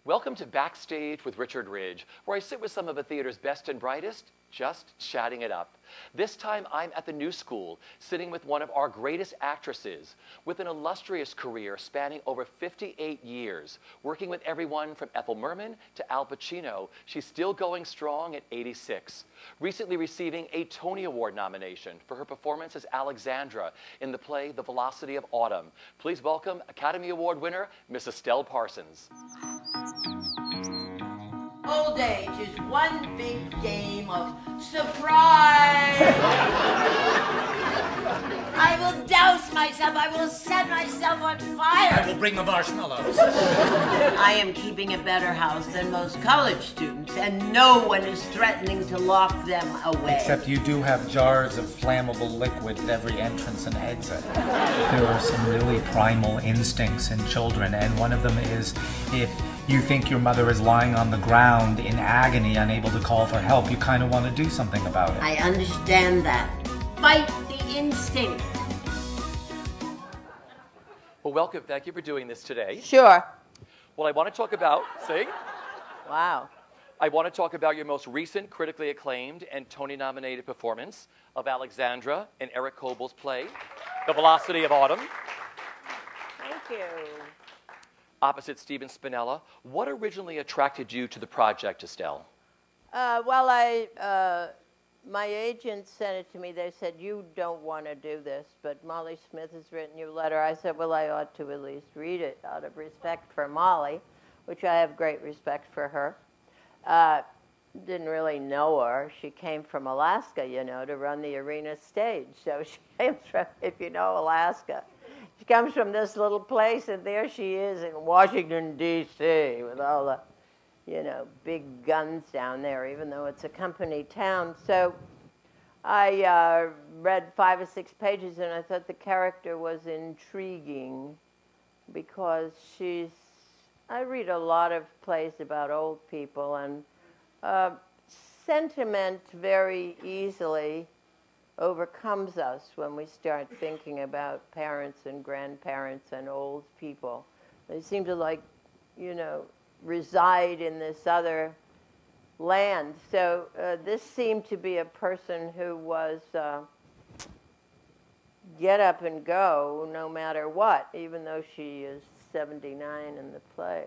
Welcome to Backstage with Richard Ridge, where I sit with some of the theater's best and brightest, just chatting it up. This time I'm at the New School, sitting with one of our greatest actresses, with an illustrious career spanning over 58 years, working with everyone from Ethel Merman to Al Pacino. She's still going strong at 86, recently receiving a Tony Award nomination for her performance as Alexandra in the play The Velocity of Autumn. Please welcome Academy Award winner, Miss Estelle Parsons. Old age is one big game of surprise. I will douse myself. I will set myself on fire. I will bring the marshmallows. I am keeping a better house than most college students, and no one is threatening to lock them away. Except you do have jars of flammable liquid at every entrance and exit. There are some really primal instincts in children, and one of them is if you think your mother is lying on the ground in agony, unable to call for help, you kind of want to do something about it. I understand that. Fight the instinct. Well, welcome. Thank you for doing this today. Sure. Well, I want to talk about, Wow. I want to talk about your most recent critically acclaimed and Tony-nominated performance of Alexandra in Eric Kobel's play, The Velocity of Autumn. Thank you. Opposite Stephen Spinella. What originally attracted you to the project, Estelle? My agent sent it to me. They said, you don't want to do this, but Molly Smith has written you a letter. I said, well, I ought to at least read it out of respect for Molly, which I have great respect for her. Didn't really know her. She came from Alaska, you know, to run the arena stage. So she came from, if you know Alaska, she comes from this little place, and there she is in Washington, D.C., with all the, you know, big guns down there, even though it's a company town. So I read 5 or 6 pages, and I thought the character was intriguing because I read a lot of plays about old people, and sentiment very easily overcomes us when we start thinking about parents and grandparents and old people. They seem to reside in this other land. So this seemed to be a person who was get up and go no matter what, even though she is 79 in the play.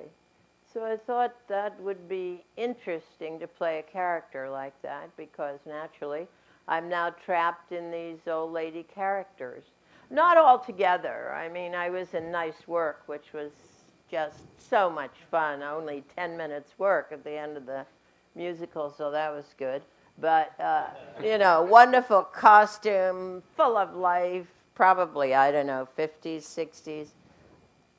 So I thought that would be interesting to play a character like that, because naturally I'm now trapped in these old lady characters. Not all together. I mean, I was in Nice Work, which was just so much fun. Only 10 minutes work at the end of the musical, so that was good. But, you know, wonderful costume, full of life, probably, I don't know, 50s, 60s.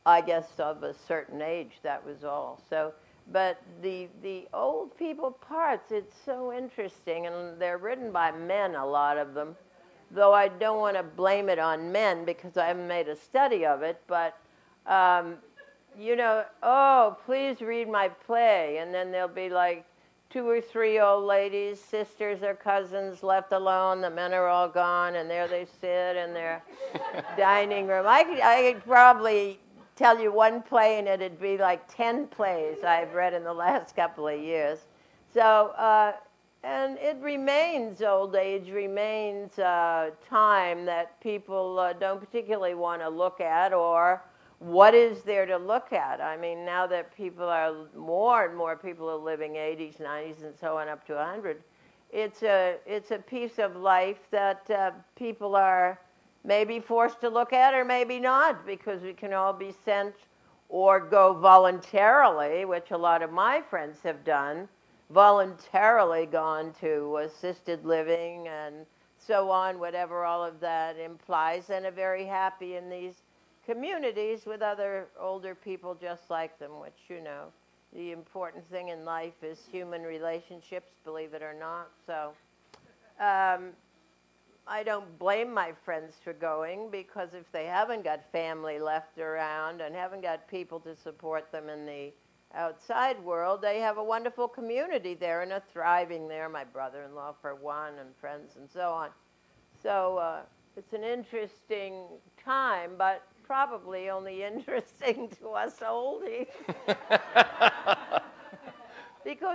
I guess of a certain age, that was all. So, but the old people parts, it's so interesting, and they're written by men, a lot of them, though I don't want to blame it on men because I haven't made a study of it, but, you know, oh, please read my play, and then there'll be like 2 or 3 old ladies, sisters or cousins left alone, the men are all gone, and there they sit in their dining room. I could probably tell you one play, and it'd be like 10 plays I've read in the last couple of years. So, and it remains, old age remains time that people don't particularly want to look at, or what is there to look at? I mean, now that people are, more and more people are living 80s, 90s, and so on up to 100, it's a piece of life that people are maybe forced to look at or maybe not, because we can all be sent or go voluntarily, which a lot of my friends have done, voluntarily gone to assisted living and so on, whatever all of that implies, and are very happy in these communities with other older people just like them, which, you know, the important thing in life is human relationships, believe it or not. So I don't blame my friends for going, because if they haven't got family left around and haven't got people to support them in the outside world, they have a wonderful community there and are thriving there, my brother-in-law for one, and friends and so on. So it's an interesting time, but probably only interesting to us oldies.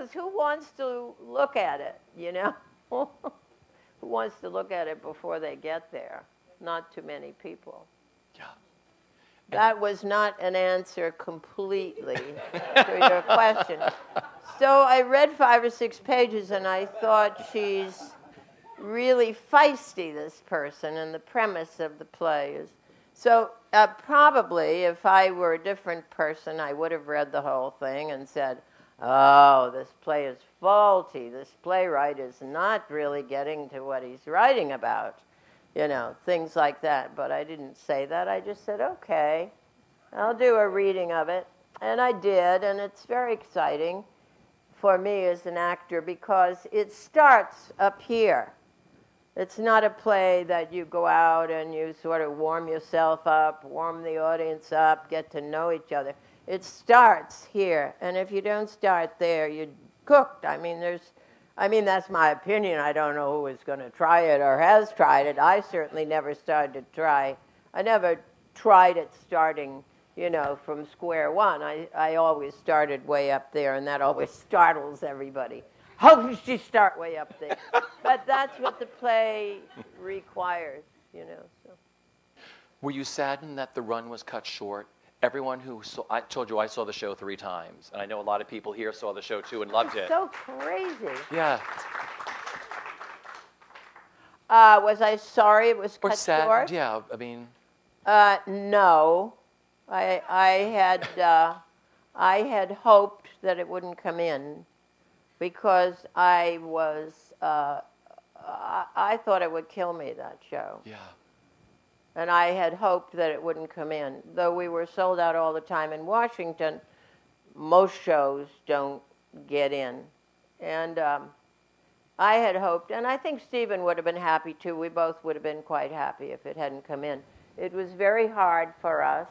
Because who wants to look at it, you know? Who wants to look at it before they get there? Not too many people. Yeah. That was not an answer completely to your question. So I read 5 or 6 pages, and I thought she's really feisty, this person, and the premise of the play is. So probably, if I were a different person, I would have read the whole thing and said, oh, this play is faulty. This playwright is not really getting to what he's writing about. You know, things like that. But I didn't say that. I just said, okay, I'll do a reading of it. And I did, and it's very exciting for me as an actor because it starts up here. It's not a play that you go out and you sort of warm yourself up, warm the audience up, get to know each other. It starts here, and if you don't start there, you're cooked. I mean, that's my opinion. I don't know who is going to try it or has tried it. I certainly never started to try. I never tried it starting, you know, from square one. I always started way up there, and that always startles everybody. How does she start way up there? But that's what the play requires, you know. So. Were you saddened that the run was cut short? Everyone who saw, I told you I saw the show 3 times, and I know a lot of people here saw the show too and loved it. So crazy. Yeah. Was I sorry it was cut sad, short? Yeah, I mean. No, I had hoped that it wouldn't come in because I thought it would kill me, that show. Yeah. And I had hoped that it wouldn't come in. Though we were sold out all the time in Washington, most shows don't get in. And I had hoped, and I think Stephen would have been happy too. We both would have been quite happy if it hadn't come in. It was very hard for us.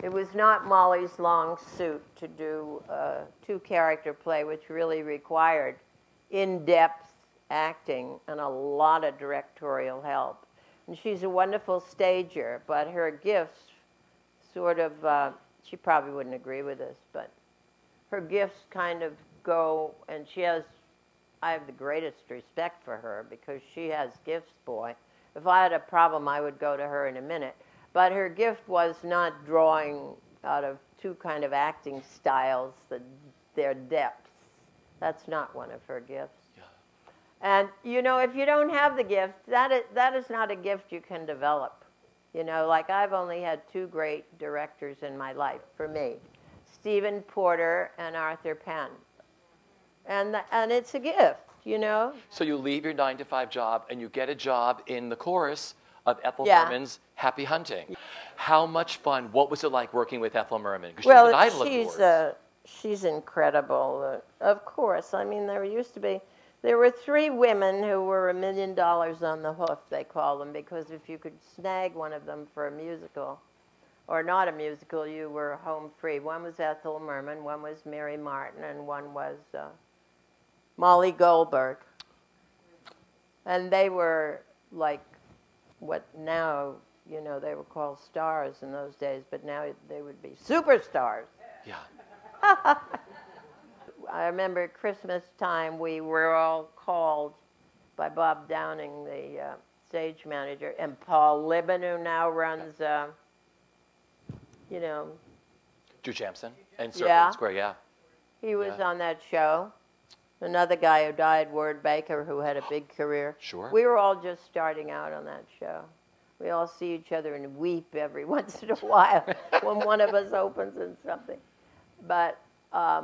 It was not Molly's long suit to do a 2-character play, which really required in-depth acting and a lot of directorial help. And she's a wonderful stager, but her gifts sort of, she probably wouldn't agree with this, but her gifts kind of go, and I have the greatest respect for her because she has gifts, boy. If I had a problem, I would go to her in a minute. But her gift was not drawing out of 2 kind of acting styles, their depths. That's not one of her gifts. Yeah. And, you know, if you don't have the gift, that is not a gift you can develop. You know, like I've only had 2 great directors in my life, for me, Stephen Porter and Arthur Penn. And it's a gift, you know. So you leave your 9-to-5 job and you get a job in the chorus of Ethel Merman's Happy Hunting. How much fun? What was it like working with Ethel Merman? Because she's an idol of yours. She's incredible. Of course. I mean, there were 3 women who were $1 million on the hoof, they call them, because if you could snag one of them for a musical, or not a musical, you were home free. One was Ethel Merman, one was Mary Martin, and one was Molly Goldberg. And they were like what now, you know, they were called stars in those days, but now they would be superstars. Yeah. I remember at Christmas time we were all called by Bob Downing, the stage manager, and Paul Libben, who now runs, you know. Drew Champson and Circle Square, yeah. He was on that show. Another guy who died, Ward Baker, who had a big career. Sure. We were all just starting out on that show. We all see each other and weep every once in a while when one of us opens in something. But at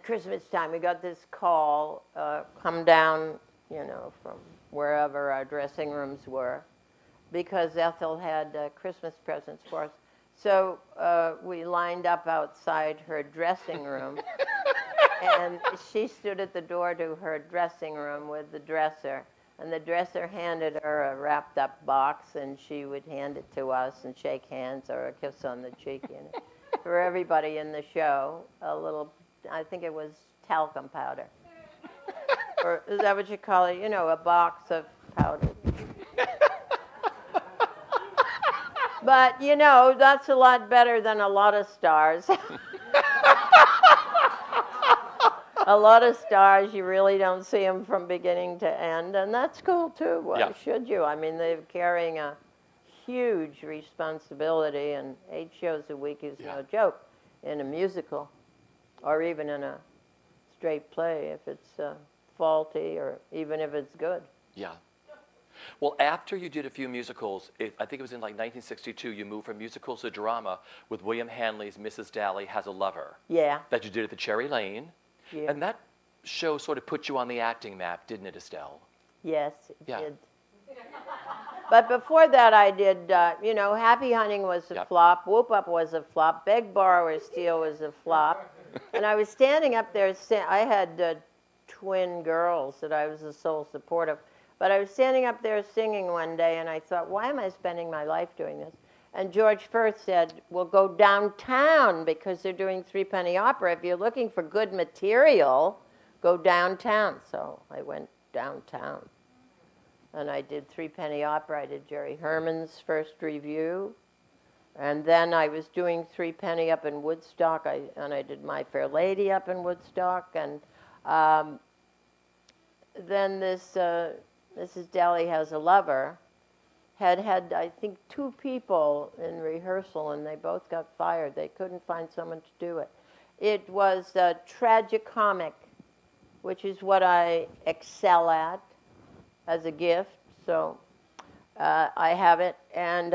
Christmas time, we got this call, come down, you know, from wherever our dressing rooms were, because Ethel had Christmas presents for us. So we lined up outside her dressing room, and she stood at the door to her dressing room with the dresser, and the dresser handed her a wrapped-up box, and she would hand it to us and shake hands or a kiss on the cheek in it. For everybody in the show, a little, I think it was talcum powder. Or is that what you call it? You know, a box of powder. But, you know, that's a lot better than a lot of stars. A lot of stars, you really don't see them from beginning to end, and that's cool too. Why should you? I mean, they're carrying a huge responsibility, and 8 shows a week is no joke in a musical, or even in a straight play if it's faulty, or even if it's good. Yeah. Well, after you did a few musicals, I think it was in like 1962, you moved from musicals to drama with William Hanley's Mrs. Dally Has a Lover. Yeah. That you did at the Cherry Lane. Yeah. And that show sort of put you on the acting map, didn't it, Estelle? Yes, it did. But before that, I did, you know, Happy Hunting was a flop, Whoop Up was a flop, Beg, Borrow, or Steal was a flop. And I was standing up there, I had twin girls that I was the sole support of. But I was standing up there singing one day, and I thought, why am I spending my life doing this? And George Firth said, well, go downtown, because they're doing Threepenny Opera. If you're looking for good material, go downtown. So I went downtown. And I did Threepenny Opera. I did Jerry Herman's first review. And then I was doing Threepenny up in Woodstock, and I did My Fair Lady up in Woodstock. And then this Mrs. Dally Has a Lover had, I think, 2 people in rehearsal, and they both got fired. They couldn't find someone to do it. It was a tragicomic, which is what I excel at as a gift, so I have it. And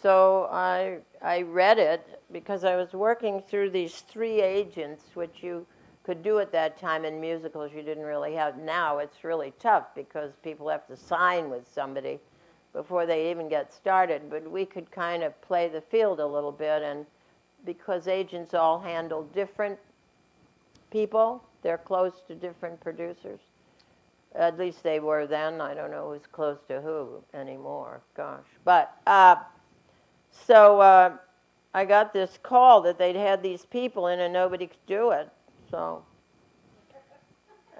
so I read it because I was working through these 3 agents, which you could do at that time in musicals you didn't really have. Now it's really tough because people have to sign with somebody before they even get started, but we could kind of play the field a little bit, and because agents all handle different people, they're close to different producers. At least they were then. I don't know who's close to who anymore, gosh. But so I got this call that they'd had these people in and nobody could do it. So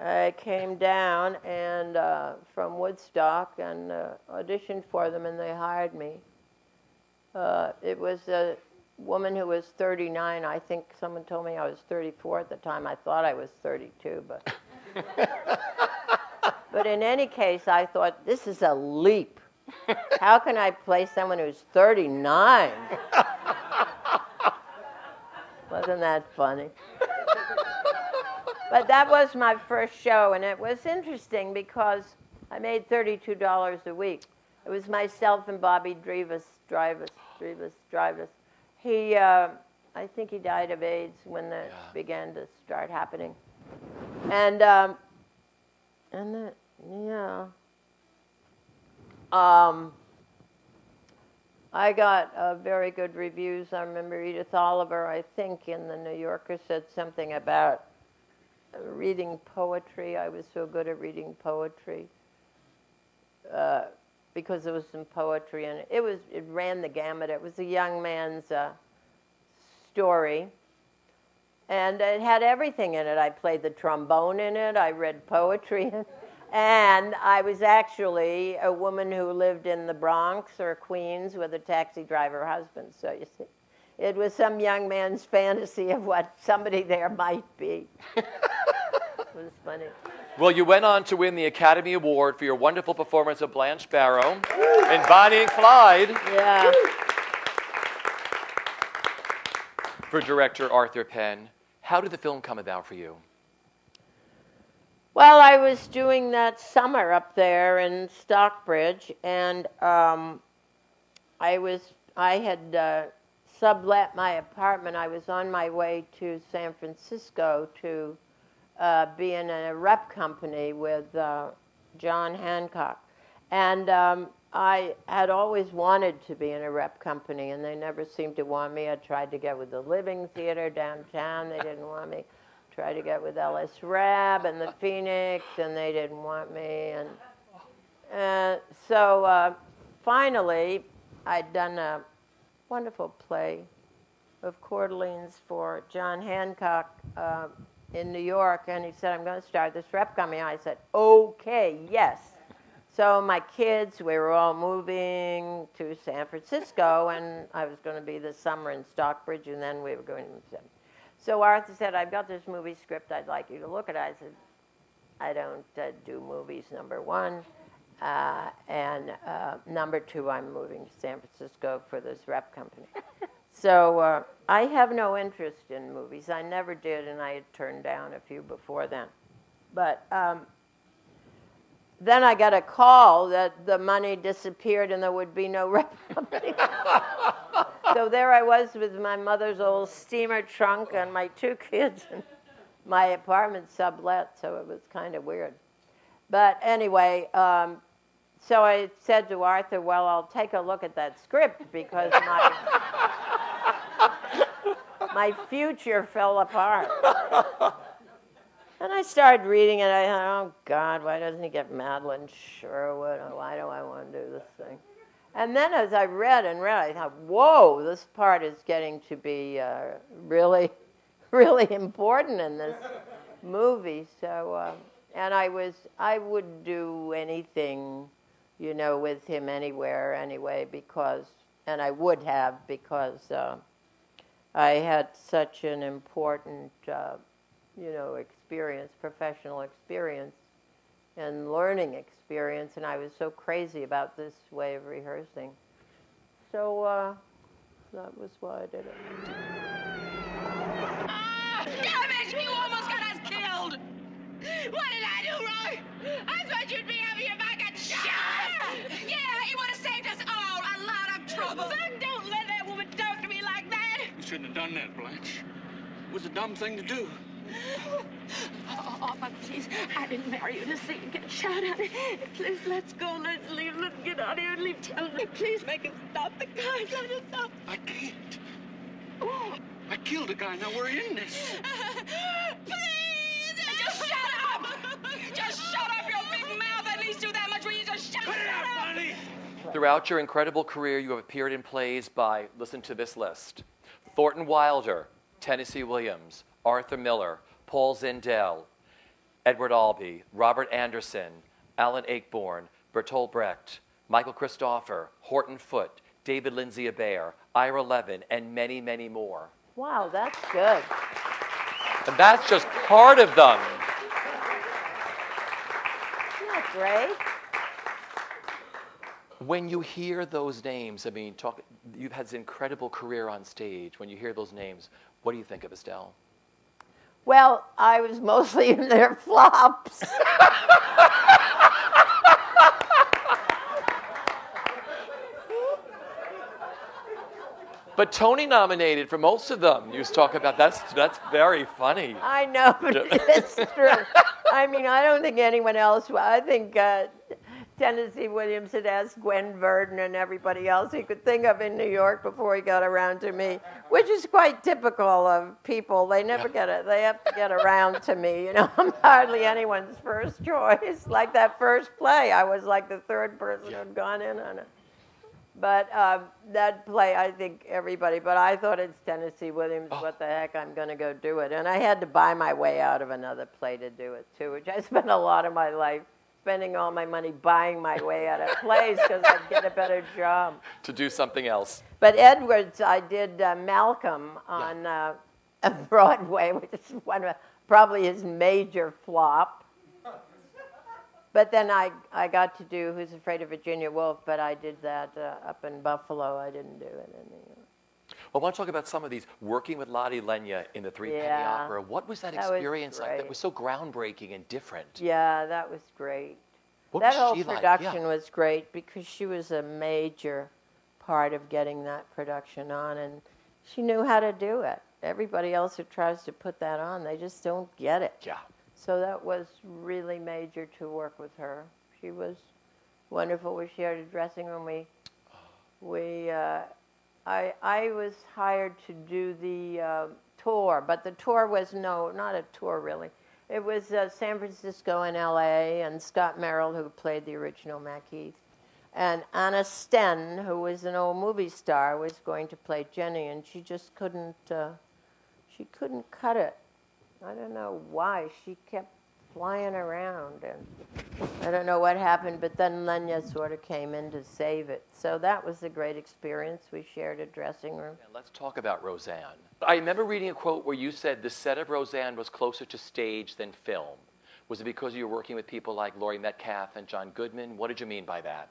I came down and from Woodstock and auditioned for them, and they hired me. It was a woman who was 39. I think someone told me I was 34 at the time. I thought I was 32, but but in any case, I thought, this is a leap. How can I play someone who's 39? Wasn't that funny? But that was my first show, and it was interesting because I made $32 a week. It was myself and Bobby Drivas. He, I think he died of AIDS when that began to start happening. And I got very good reviews. I remember Edith Oliver, I think, in the New Yorker said something about reading poetry. I was so good at reading poetry because there was some poetry in it. It ran the gamut. It was a young man's story, and it had everything in it. I played the trombone in it. I read poetry in it. And I was actually a woman who lived in the Bronx or Queens with a taxi driver husband. So you see, it was some young man's fantasy of what somebody there might be. It was funny. Well, you went on to win the Academy Award for your wonderful performance of Blanche Barrow in Bonnie and Clyde. Yeah. For director Arthur Penn. How did the film come about for you? Well, I was doing that summer up there in Stockbridge, and I had sublet my apartment. I was on my way to San Francisco to be in a rep company with John Hancock. And I had always wanted to be in a rep company, and they never seemed to want me. I tried to get with the Living Theater downtown. They didn't want me. Tried to get with Ellis Rab and the Phoenix, and they didn't want me. And so finally, I'd done a wonderful play of Coeur d'Alene's for John Hancock in New York, and he said, I'm going to start this rep company. I said, okay, yes. So my kids, we were all moving to San Francisco, and I was going to be this summer in Stockbridge, and then we were going to So Arthur said, I've got this movie script, I'd like you to look at it. I said, I don't do movies, number one. And number two, I'm moving to San Francisco for this rep company. So I have no interest in movies. I never did, and I had turned down a few before then. But then I got a call that the money disappeared and there would be no rep company. So there I was with my mother's old steamer trunk and my two kids, and my apartment sublet, so it was kind of weird. But anyway, so I said to Arthur, well, I'll take a look at that script because my future fell apart. And I started reading it. I thought, oh, God, why doesn't he get Madeline Sherwood? Why do I want to do this thing? And then as I read and read, I thought, whoa, this part is getting to be really, really important in this movie. So, and I would do anything, you know, with him anywhere anyway, because, and I would have, because I had such an important, you know, experience, professional experience, and learning experience, and I was so crazy about this way of rehearsing. So that was why I did it. Ah, damn it! You almost got us killed! What did I do wrong? I thought you'd be happy if I got shot! Yeah, it would have saved us all a lot of trouble. But don't let that woman talk to me like that! You shouldn't have done that, Blanche. It was a dumb thing to do. Oh, but please, I didn't marry you to see you get shot at. Please, let's go. Let's leave. Let's get out of here and leave town. Please make us stop the car. Let us stop. I can't. I killed a guy. Now we're in this. Please! Just shut up! Just shut up your big mouth. At least do that much for you. Just shut up! Honey. Throughout your incredible career, you have appeared in plays by, listen to this list, Thornton Wilder, Tennessee Williams, Arthur Miller, Paul Zindel, Edward Albee, Robert Anderson, Alan Ayckbourn, Bertolt Brecht, Michael Christopher, Horton Foote, David Lindsay Abaire, Ira Levin, and many, many more. Wow, that's good. And that's just part of them. Isn't that great? When you hear those names, I mean, you've had this incredible career on stage. When you hear those names, what do you think of, Estelle? Well, I was mostly in their flops. But Tony nominated for most of them. You talk about that's very funny. I know, but it's true. I mean, I don't think anyone else. I think Tennessee Williams had asked Gwen Verdon and everybody else he could think of in New York before he got around to me, which is quite typical of people. They never get it. They have to get around to me. You know, I'm hardly anyone's first choice. Like that first play, I was like the third person who'd gone in on it. But that play, I think everybody, but I thought it's Tennessee Williams, what the heck, I'm going to go do it. And I had to buy my way out of another play to do it, too, which I spent a lot of my life spending all my money buying my way out of plays because I'd get a better job. To do something else. But Edwards, I did Malcolm on Broadway, which is one of probably his major flop. But then I got to do Who's Afraid of Virginia Woolf, but I did that up in Buffalo. I didn't do it in New York. Well, I want to talk about some of these. Working with Lottie Lenya in the Three Penny Opera. What was that experience like? That was so groundbreaking and different. Yeah, that was great. What that was whole she like? production was great because she was a major part of getting that production on, and she knew how to do it. Everybody else who tries to put that on, they just don't get it. Yeah. So that was really major to work with her. She was wonderful. We shared a dressing room. I was hired to do the tour, but the tour was not a tour really. It was San Francisco and L.A. and Scott Merrill, who played the original Macheath, and Anna Sten, who was an old movie star, was going to play Jenny, and she just couldn't. She couldn't cut it. I don't know why. She kept flying around, and I don't know what happened, but then Lenya sort of came in to save it. So that was a great experience. We shared a dressing room. And let's talk about Roseanne. I remember reading a quote where you said the set of Roseanne was closer to stage than film. Was it because you were working with people like Laurie Metcalf and John Goodman? What did you mean by that?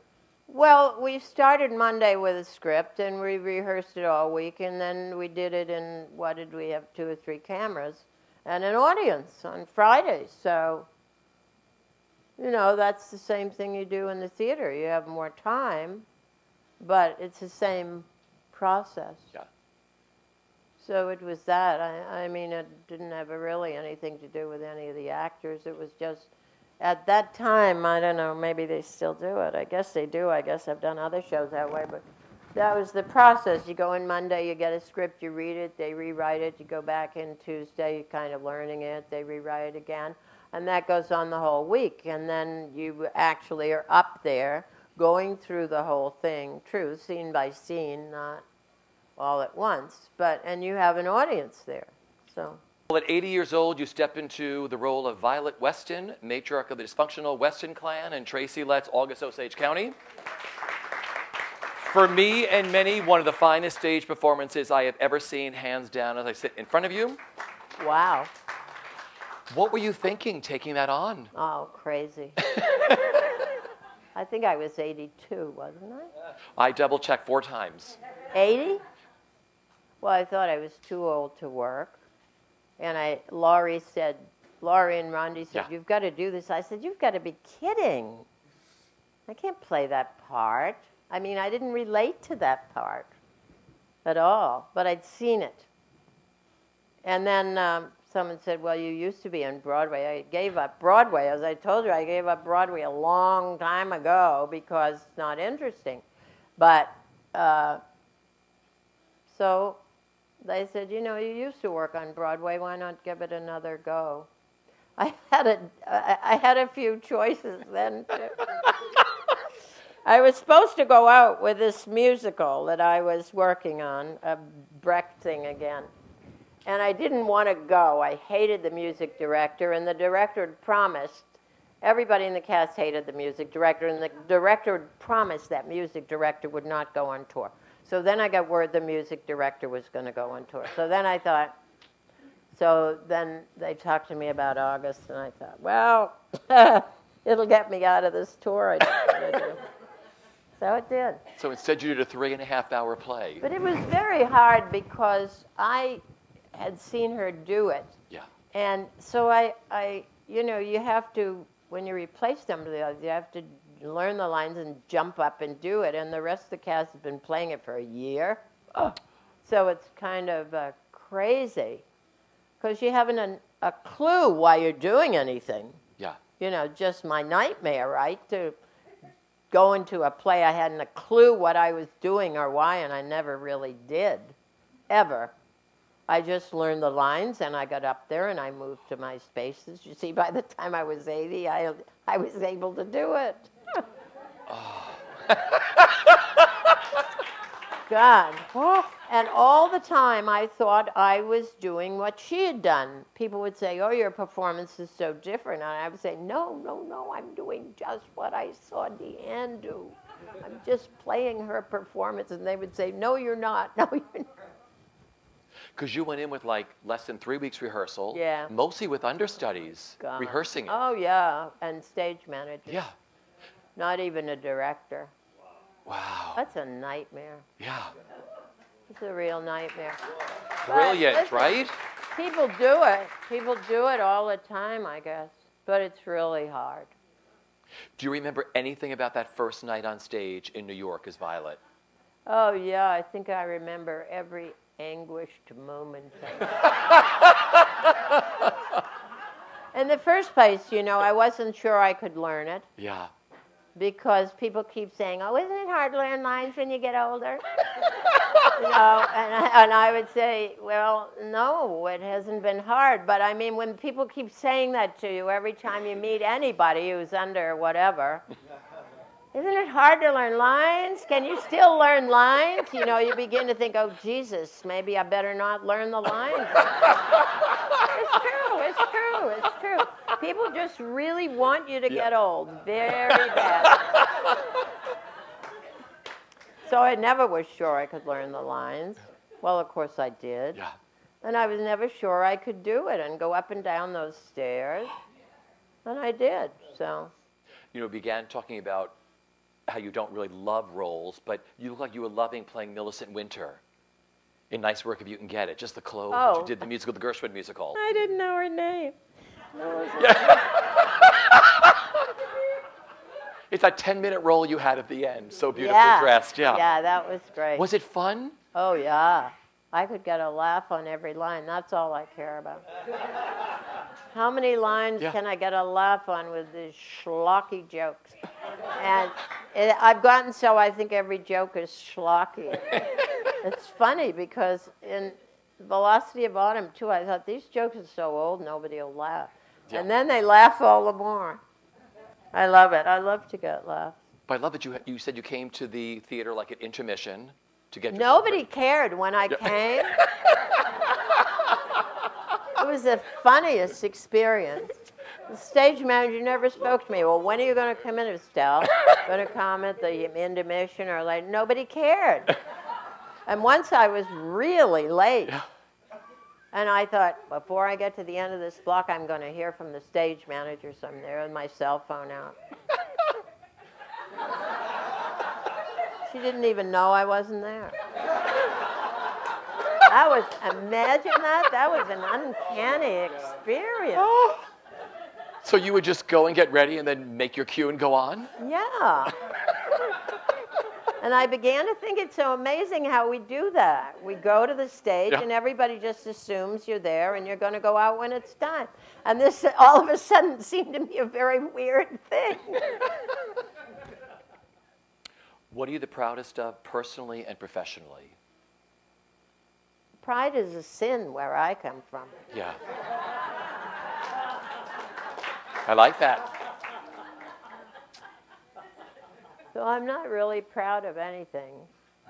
Well, we started Monday with a script, and we rehearsed it all week, and then we did it in, what did we have, 2 or 3 cameras, and an audience on Fridays. So, you know, that's the same thing you do in the theater. You have more time, but it's the same process. Yeah. So it was that. I mean, it didn't have really anything to do with any of the actors. It was just, at that time, I don't know, maybe they still do it. I guess they do. I guess I've done other shows that way. But that was the process. You go in Monday, you get a script, you read it, they rewrite it. You go back in Tuesday, you're kind of learning it. They rewrite it again. And that goes on the whole week. And then you actually are up there going through the whole thing, true, scene by scene, not all at once. And you have an audience there. So. Well, at 80 years old, you step into the role of Violet Weston, matriarch of the dysfunctional Weston clan, and Tracy Letts, August Osage County. For me and many, one of the finest stage performances I have ever seen, hands down, as I sit in front of you. Wow. What were you thinking taking that on? Oh, crazy. I think I was 82, wasn't I? I double-checked 4 times. 80? Well, I thought I was too old to work. And Laurie and Rondi said, Yeah. You've got to do this. I said, you've got to be kidding. I can't play that part. I mean, I didn't relate to that part at all, but I'd seen it. And then someone said, well, you used to be on Broadway. I gave up Broadway. As I told you, I gave up Broadway a long time ago because it's not interesting. But so they said, you know, you used to work on Broadway. Why not give it another go? I had a few choices then, too. I was supposed to go out with this musical that I was working on, a Brecht thing again. And I didn't want to go. I hated the music director, and the director had promised, everybody in the cast hated the music director, and the director had promised that music director would not go on tour. So then I got word the music director was going to go on tour. So then I thought, so then they talked to me about August, and I thought, well, it'll get me out of this tour I don't want to do. So it did. So instead you did a 3.5-hour play. But it was very hard because I had seen her do it. Yeah. And so I you know, you have to, when you replace somebody else, you have to learn the lines and jump up and do it. And the rest of the cast has been playing it for a year. Oh. So it's kind of crazy because you haven't a clue why you're doing anything. Yeah. You know, just my nightmare, right? To go into a play, I hadn't a clue what I was doing or why, and I never really did, ever. I just learned the lines, and I got up there, and I moved to my spaces. You see, by the time I was 80, I was able to do it. Oh. God. And all the time, I thought I was doing what she had done. People would say, oh, your performance is so different. And I would say, no, I'm doing just what I saw Deanne do. I'm just playing her performance. And they would say, no, you're not. No, you're not. Because you went in with like less than 3 weeks rehearsal. Yeah. Mostly with understudies, God. rehearsing it. Oh, yeah, and stage manager. Yeah. Not even a director. Wow. That's a nightmare. Yeah. It's a real nightmare. Brilliant, listen, right? People do it. People do it all the time, I guess. But it's really hard. Do you remember anything about that first night on stage in New York as Violet? Oh, yeah, I think I remember every anguished moment. In the first place, you know, I wasn't sure I could learn it. Yeah. Because people keep saying, oh, isn't it hard to learn lines when you get older? You know, and I would say, well, no, it hasn't been hard. But I mean, when people keep saying that to you every time you meet anybody who's under whatever, Isn't it hard to learn lines? Can you still learn lines? You know, you begin to think, oh, Jesus, maybe I better not learn the lines. It's true. People just really want you to get old, very bad. So I never was sure I could learn the lines. Well, of course I did. Yeah. And I was never sure I could do it and go up and down those stairs. And I did, so. You know, began talking about how you don't really love roles, but you look like you were loving playing Millicent Winter in Nice Work If You Can Get It, just the clothes. Oh. You did the musical, the Gershwin musical. I didn't know her name. It's that 10-minute role you had at the end, so beautifully dressed. Yeah. Yeah, that was great. Was it fun? Oh, yeah. I could get a laugh on every line. That's all I care about. How many lines can I get a laugh on with these schlocky jokes? And I've gotten so I think every joke is schlocky. It's funny because in Velocity of Autumn, too, I thought these jokes are so old, nobody will laugh. Yeah. And then they laugh all the more. I love it. I love to get laughs. But I love that you said you came to the theater like at intermission to get your Nobody cared when I came. It was the funniest experience. The stage manager never spoke to me. Well, when are you going to come in, Estelle? Going to come at the intermission or like? Nobody cared. And once I was really late. Yeah. And I thought, before I get to the end of this block, I'm going to hear from the stage manager. So I'm there with my cell phone out. She didn't even know I wasn't there. Imagine that. That was an uncanny experience. Oh. So you would just go and get ready and then make your cue and go on? Yeah. And I began to think it's so amazing how we do that. We go to the stage and everybody just assumes you're there and you're going to go out when it's time. And this all of a sudden seemed to me a very weird thing. What are you the proudest of personally and professionally? Pride is a sin where I come from. Yeah. I like that. So I'm not really proud of anything.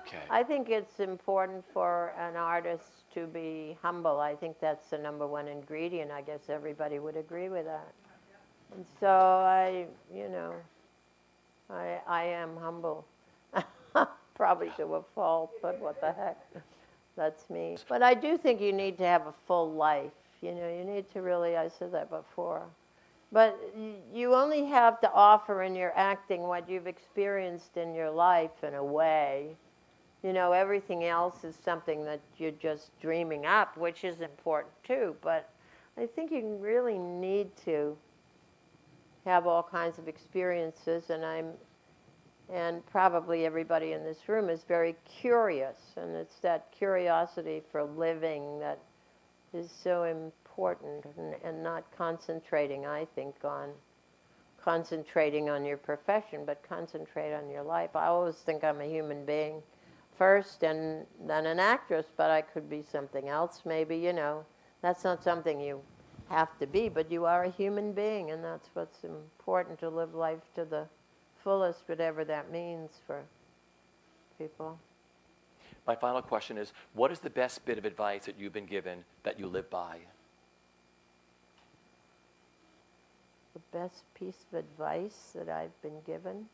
Okay. I think it's important for an artist to be humble. I think that's the #1 ingredient. I guess everybody would agree with that. And so I am humble. Probably to a fault, but what the heck. That's me. But I do think you need to have a full life. You know, you need to really, I said that before. But you only have to offer in your acting what you've experienced in your life in a way. You know, everything else is something that you're just dreaming up, which is important too. But I think you really need to have all kinds of experiences, and probably everybody in this room is very curious, and it's that curiosity for living that is so important, and not concentrating, I think, on concentrating on your profession, but concentrate on your life. I always think I'm a human being first and then an actress, but I could be something else maybe, you know. That's not something you have to be, but you are a human being, and that's what's important, to live life to the fullest, whatever that means for people. My final question is, what is the best bit of advice that you've been given that you live by? The best piece of advice that I've been given?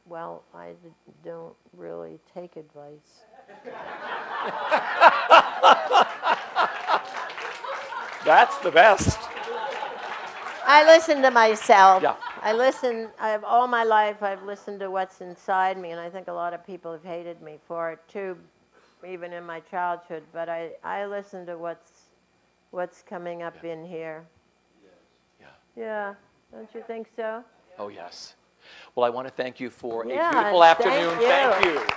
Well, I don't really take advice. That's the best. I listen to myself. Yeah. All my life I've listened to what's inside me, and I think a lot of people have hated me for it too, even in my childhood, but I listen to what's coming up in here. Yeah. Yeah, don't you think so? Oh, yes. Well, I want to thank you for a Yeah, beautiful afternoon. thank you. Thank you.